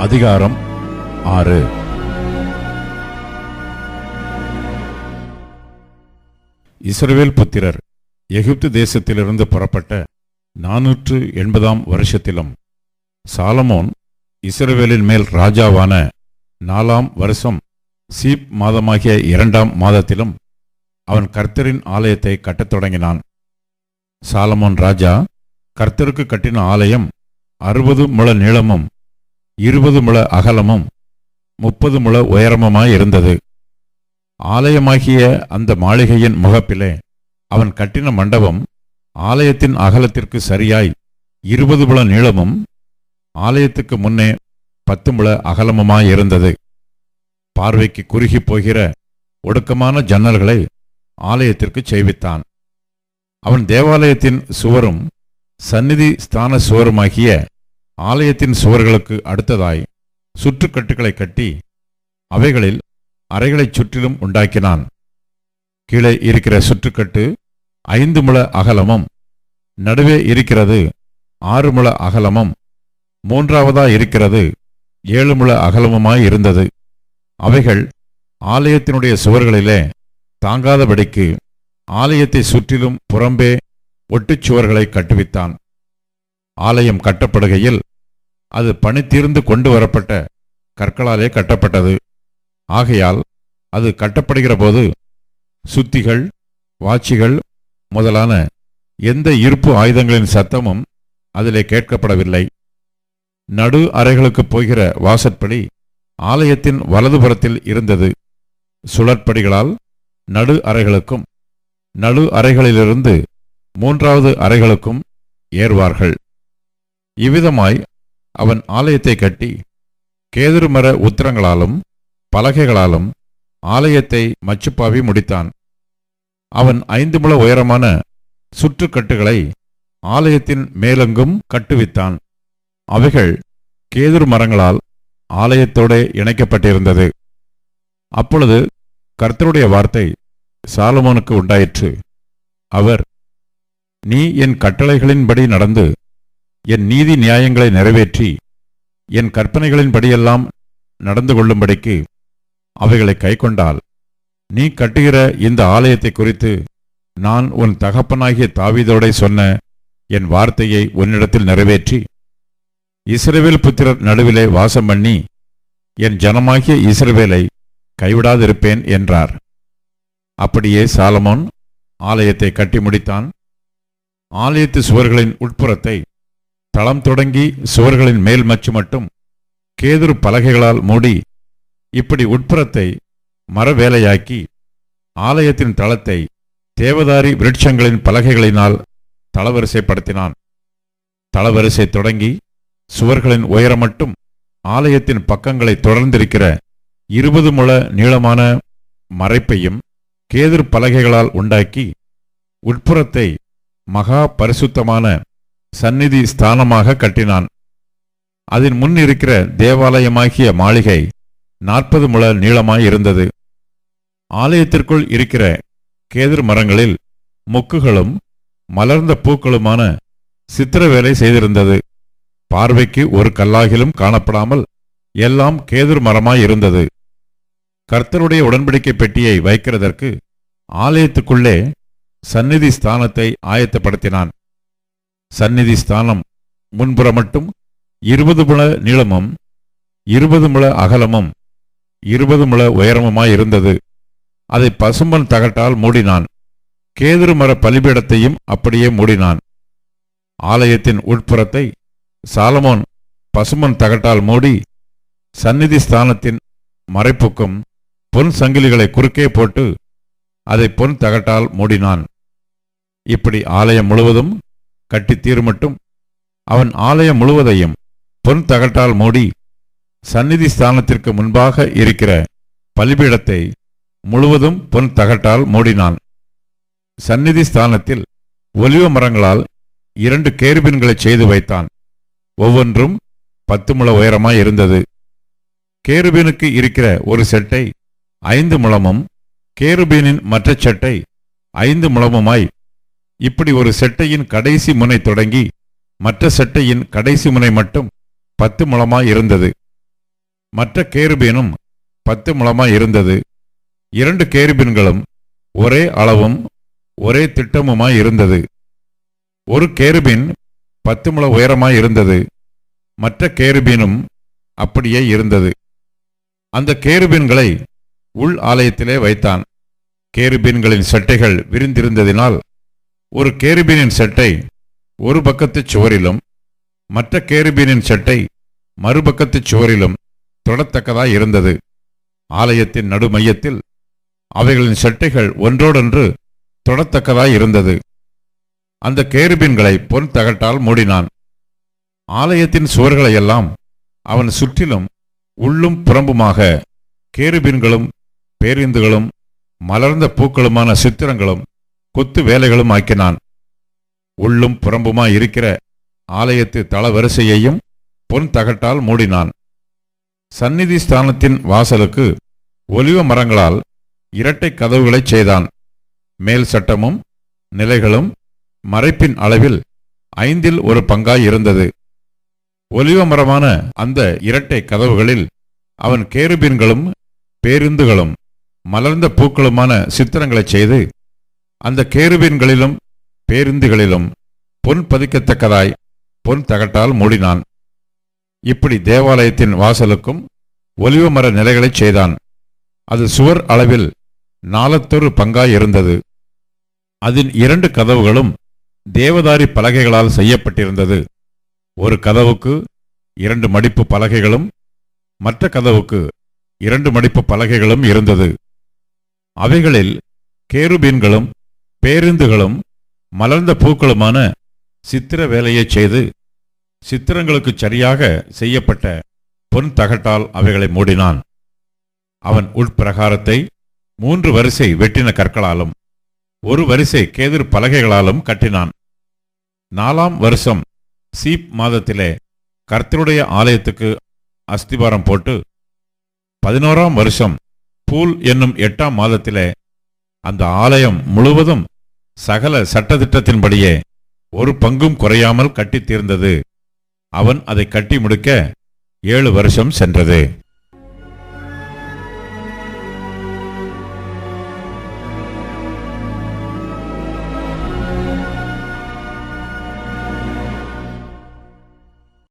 அதிகாரம் 6. இஸ்ரவேல் புத்திரர் எகிப்து தேசத்திலிருந்து புறப்பட்ட 480 வருஷத்திலும் சாலமோன் இஸ்ரவேலின் மேல் ராஜாவான 4 வருஷம் சீப் மாதமாகிய 2 மாதத்திலும் அவன் கர்த்தரின் ஆலயத்தை கட்டத் தொடங்கினான். சாலமோன் ராஜா கர்த்தருக்கு கட்டின ஆலயம் 60 முழ நீளமும் 20 முழ அகலமும் 30 முழ உயரமுமாயிருந்தது. ஆலயமாகிய அந்த மாளிகையின் முகப்பிலே அவன் கட்டின மண்டபம் ஆலயத்தின் அகலத்திற்கு சரியாய் 20 முழ நீளமும் ஆலயத்துக்கு முன்னே 10 முழ அகலமுமாயிருந்தது. பார்வைக்கு குறுகி போகிற ஒடுக்கமான ஜன்னல்களை ஆலயத்திற்கு செய்வித்தான். அவன் தேவாலயத்தின் சுவரும் சந்நிதி ஸ்தான சுவருமாகிய ஆலயத்தின் சுவர்களுக்கு அடுத்ததாய் சுற்றுக்கட்டுகளை கட்டி அவைகளில் அறைகளைச் சுற்றிலும் உண்டாக்கினான். கீழே இருக்கிற சுற்றுக்கட்டு 5 முழ அகலமும், நடுவே இருக்கிறது 6 முழ அகலமும், மூன்றாவதாய் இருக்கிறது 7 முழ அகலமுமாயிருந்தது. அவைகள் ஆலயத்தினுடைய சுவர்களிலே தாங்காதபடிக்கு ஆலயத்தை சுற்றிலும் புறம்பே ஒட்டுச்சுவர்களை கட்டுவித்தான். ஆலயம் கட்டப்படுகையில் அது பணித்தீர்ந்து கொண்டு வரப்பட்ட கற்களாலே கட்டப்பட்டது. ஆகையால் அது கட்டப்படுகிற போது சுத்திகள், வாச்சிகள் முதலான எந்த இருப்பு ஆயுதங்களின் சத்தமும் அதிலே கேட்கப்படவில்லை. நடு அறைகளுக்கு போகிற வாசற்படி ஆலயத்தின் வலதுபுறத்தில் இருந்தது. சுழற்படிகளால் நடு அறைகளுக்கும் நடு அறைகளிலிருந்து 3வது அறைகளுக்கும் ஏறுவார்கள். இவ்விதமாய் அவன் ஆலயத்தை கட்டி கேதுரு மர உத்திரங்களாலும் பலகைகளாலும் ஆலயத்தை மச்சுப்பாவி முடித்தான். அவன் 5 முழ உயரமான சுற்றுக்கட்டுகளை ஆலயத்தின் மேலெங்கும் கட்டுவித்தான். அவைகள் கேதுரு மரங்களால் ஆலயத்தோடு இணைக்கப்பட்டிருந்தது. அப்பொழுது கர்த்தருடைய வார்த்தை சாலமோனுக்கு உண்டாயிற்று. அவர், நீ என் கட்டளைகளின்படி நடந்து என் நீதி நியாயங்களை நிறைவேற்றி என் கற்பனைகளின்படியெல்லாம் நடந்து கொள்ளும்படிக்கு அவைகளை கைக்கொண்டால், நீ கட்டுகிற இந்த ஆலயத்தை குறித்து நான் உன் தகப்பனாகிய தாவீதோடே சொன்ன என் வார்த்தையை உன்னிடத்தில் நிறைவேற்றி இஸ்ரவேல் புத்திரர் நடுவிலே வாசம் பண்ணி என் ஜனமாகிய இஸ்ரவேலை கைவிடாதிருப்பேன் என்றார். அப்படியே சாலமோன் ஆலயத்தை கட்டி முடித்தான். ஆலயத்து சுவர்களின் உட்புறத்தை தளம் தொடங்கி சுவர்களின் மேல் மச்சு மட்டும் கேதுரு பலகைகளால் மூடி, இப்படி உட்புறத்தை மரவேலையாக்கி ஆலயத்தின் தளத்தை தேவதாரி விருட்சங்களின் பலகைகளினால் தளவரிசைப்படுத்தினான். தளவரிசை தொடங்கி சுவர்களின் உயரம் மட்டும் ஆலயத்தின் பக்கங்களை தொடர்ந்திருக்கிற 20 முழ நீளமான மறைப்பையும் கேதுரு பலகைகளால் உண்டாக்கி உட்புறத்தை மகா பரிசுத்தமான சந்நிதி ஸ்தானமாக கட்டினான். அதன் முன் இருக்கிற தேவாலயமாகிய மாளிகை 40 முழ நீளமாயிருந்தது. ஆலயத்திற்குள் இருக்கிற கேதுரு மரங்களில் மொக்குகளும் மலர்ந்த பூக்களுமான சித்திரவேலை செய்திருந்தது. பார்வைக்கு ஒரு கல்லாகிலும் காணப்படாமல் எல்லாம் கேதுரு மரமாயிருந்தது. கர்த்தருடைய உடன்படிக்கை பெட்டியை வைக்கிறதற்கு ஆலயத்துக்குள்ளே சந்நிதி ஸ்தானத்தை ஆயத்தப்படுத்தினான். சந்நிதி ஸ்தானம் முன்புற மட்டும் 20 முழ நீளமும் 20 முழ அகலமும் 20 முழ உயரமுமாயிருந்தது. அதை பசும்பொன் தகட்டால் மூடினான். கேதுரு மர பலிபீடத்தையும் அப்படியே மூடினான். ஆலயத்தின் உட்புறத்தை சாலமோன் பசும்பொன் தகட்டால் மூடி சந்நிதி ஸ்தானத்தின் மறைப்புக்கும் பொன் சங்கிலிகளை குறுக்கே போட்டு அதை பொன் தகட்டால் மூடினான். இப்படி ஆலயம் முழுவதும் கட்டி தீர்மட்டும் அவன் ஆலயம் முழுவதையும் பொன் தகட்டால் மூடி சந்நிதி ஸ்தானத்திற்கு முன்பாக இருக்கிற பலிபீடத்தை முழுவதும் பொன் தகட்டால் மூடினான். சந்நிதி ஸ்தானத்தில் ஒலிவ மரங்களால் 2 கேருபீன்களை செய்து வைத்தான். ஒவ்வொன்றும் 10 முழ உயரமாய் இருந்தது. கேருபீனுக்கு இருக்கிற ஒரு செட்டை 5 முழமும் கேருபீனின் மற்ற செட்டை 5 முழமுமாய், இப்படி ஒரு செட்டையின் கடைசி முனை தொடங்கி மற்ற செட்டையின் கடைசி முனை மட்டும் 10 முழமாய் இருந்தது. மற்ற கேருபீனும் 10 முழமாய் இருந்தது. 2 கேருபீன்களும் ஒரே அளவும் ஒரே திட்டமுமாய் இருந்தது. ஒரு கேருபீன் 10 முழ உயரமாய் இருந்தது. மற்ற கேருபீனும் அப்படியே இருந்தது. அந்த கேருபீன்களை உள் ஆலயத்திலே வைத்தான். கேருபீன்களின் செட்டைகள் விரிந்திருந்ததினால் ஒரு கேருபீனின் செட்டை ஒரு பக்கத்து சுவரிலும் மற்ற கேருபீனின் செட்டை மறுபக்கத்து சுவரிலும் தொடத்தக்கதாய் இருந்தது. ஆலயத்தின் நடுமையத்தில் அவைகளின் செட்டைகள் ஒன்றோடொன்று தொடத்தக்கதாய் இருந்தது. அந்த கேருபீன்களை பொன் தகட்டால் மூடினான். ஆலயத்தின் சுவர்களையெல்லாம் அவன் சுற்றிலும் உள்ளும் புறம்புமாக கேருபீன்களும் பேரிந்துகளும் மலர்ந்த பூக்களுமான சித்திரங்களும் கொத்து வேலைகளும் ஆக்கினான். உள்ளும் புறம்புமாய் இருக்கிற ஆலயத்து தளவரிசையையும் பொன் தகட்டால் மூடினான். சந்நிதி ஸ்தானத்தின் வாசலுக்கு ஒலிவ மரங்களால் 2 கதவுகளைச் செய்தான். மேல் சட்டமும் நிலைகளும் மறைப்பின் அளவில் 5 ஒரு பங்காய் இருந்தது. ஒலிவ மரமான அந்த 2 கதவுகளில் அவன் கேருபீன்களும் பேருந்துகளும் மலர்ந்த பூக்களுமான சித்திரங்களைச் செய்து அந்த கேருபீன்களிலும் பேருந்துகளிலும் பொன் பதிக்கத்தக்கதாய் பொன் தகட்டால் மூடினான். இப்படி தேவாலயத்தின் வாசலுக்கும் ஒலிவ மர நிலைகளைச் செய்தான். அது சுவர் அளவில் 4 பங்காய் இருந்தது. அதன் 2 கதவுகளும் தேவதாரி பலகைகளால் செய்யப்பட்டிருந்தது. ஒரு கதவுக்கு 2 மடிப்பு பலகைகளும் மற்ற கதவுக்கு 2 மடிப்பு பலகைகளும் இருந்தது. அவைகளில் கேருபீன்களும் பேருந்துகளும் மலர்ந்த பூக்களுமான சித்திர வேலையைச் செய்து சித்திரங்களுக்கு சரியாக செய்யப்பட்ட பொன் தகட்டால் அவைகளை மூடினான். அவன் உட்பிரகாரத்தை 3 வரிசை வெட்டின கற்களாலும் 1 வரிசை கேதுரு பலகைகளாலும் கட்டினான். 4ஆம் வருஷம் சீப் மாதத்திலே கர்த்தருடைய ஆலயத்துக்கு அஸ்திபாரம் போட்டு 11ஆம் வருஷம் பூல் என்னும் 8ஆம் மாதத்திலே அந்த ஆலயம் முழுவதும் சகல சட்டதிட்டத்தின்படியே 1 பங்கும் குறையாமல் கட்டி தீர்ந்தது. அவன் அதை கட்டி முடிக்க 7 வருஷம் சென்றது.